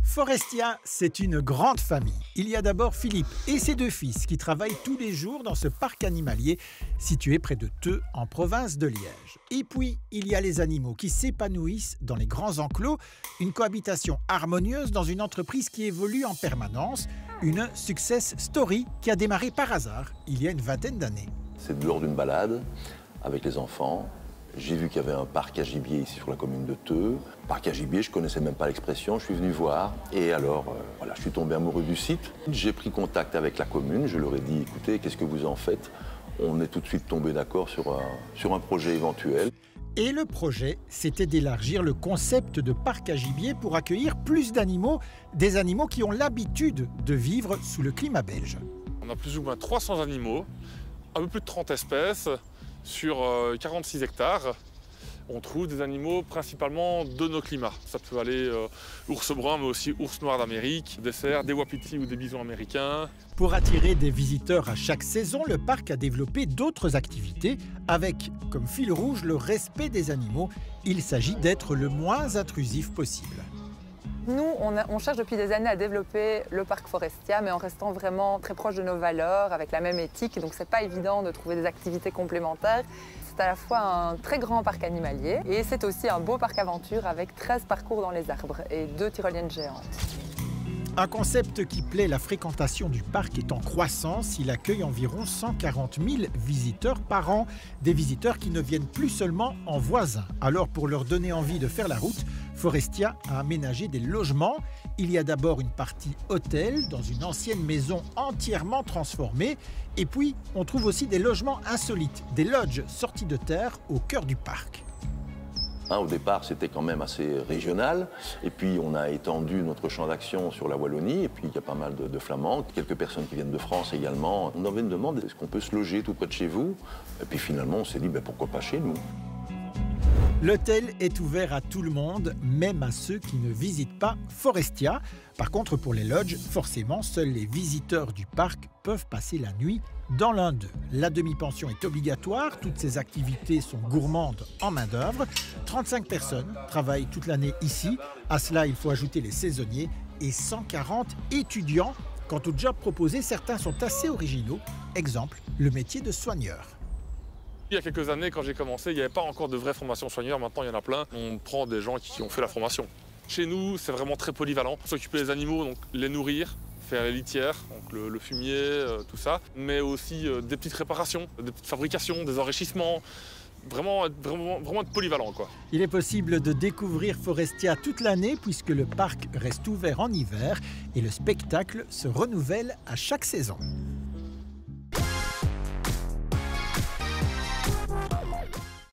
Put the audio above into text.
Forestia, c'est une grande famille. Il y a d'abord Philippe et ses deux fils qui travaillent tous les jours dans ce parc animalier situé près de Theux, en province de Liège. Et puis, il y a les animaux qui s'épanouissent dans les grands enclos, une cohabitation harmonieuse dans une entreprise qui évolue en permanence, une success story qui a démarré par hasard il y a une vingtaine d'années. C'est lors d'une balade avec les enfants. J'ai vu qu'il y avait un parc à gibier ici sur la commune de Theux. Parc à gibier, je ne connaissais même pas l'expression, je suis venu voir. Et alors, voilà, je suis tombé amoureux du site. J'ai pris contact avec la commune, je leur ai dit, écoutez, qu'est-ce que vous en faites? On est tout de suite tombé d'accord sur un projet éventuel. Et le projet, c'était d'élargir le concept de parc à gibier pour accueillir plus d'animaux, des animaux qui ont l'habitude de vivre sous le climat belge. On a plus ou moins 300 animaux, un peu plus de 30 espèces, sur 46 hectares. On trouve des animaux principalement de nos climats. Ça peut aller ours brun, mais aussi ours noir d'Amérique, des cerfs, des wapitis ou des bisons américains. Pour attirer des visiteurs à chaque saison, le parc a développé d'autres activités avec, comme fil rouge, le respect des animaux. Il s'agit d'être le moins intrusif possible. Nous, on cherche depuis des années à développer le parc Forestia, mais en restant vraiment très proche de nos valeurs, avec la même éthique. Donc, c'est pas évident de trouver des activités complémentaires. C'est à la fois un très grand parc animalier et c'est aussi un beau parc aventure avec 13 parcours dans les arbres et 2 tyroliennes géantes. Un concept qui plaît, la fréquentation du parc est en croissance. Il accueille environ 140 000 visiteurs par an. Des visiteurs qui ne viennent plus seulement en voisins. Alors, pour leur donner envie de faire la route, Forestia a aménagé des logements. Il y a d'abord une partie hôtel dans une ancienne maison entièrement transformée. Et puis, on trouve aussi des logements insolites, des lodges sortis de terre au cœur du parc. Au départ, c'était quand même assez régional. Et puis, on a étendu notre champ d'action sur la Wallonie. Et puis, il y a pas mal de Flamands, quelques personnes qui viennent de France également. On avait une demande, est-ce qu'on peut se loger tout près de chez vous? Et puis, finalement, on s'est dit, pourquoi pas chez nous? L'hôtel est ouvert à tout le monde, même à ceux qui ne visitent pas Forestia. Par contre, pour les lodges, forcément, seuls les visiteurs du parc peuvent passer la nuit dans l'un d'eux. La demi-pension est obligatoire, toutes ces activités sont gourmandes en main-d'œuvre. 35 personnes travaillent toute l'année ici. À cela, il faut ajouter les saisonniers et 140 étudiants. Quant aux jobs proposés, certains sont assez originaux. Exemple, le métier de soigneur. Il y a quelques années, quand j'ai commencé, il n'y avait pas encore de vraie formation soigneur. Maintenant, il y en a plein. On prend des gens qui ont fait la formation. Chez nous, c'est vraiment très polyvalent. S'occuper des animaux, donc les nourrir, faire les litières, donc le fumier, tout ça. Mais aussi des petites réparations, des petites fabrications, des enrichissements. Vraiment être polyvalent, quoi. Il est possible de découvrir Forestia toute l'année puisque le parc reste ouvert en hiver et le spectacle se renouvelle à chaque saison.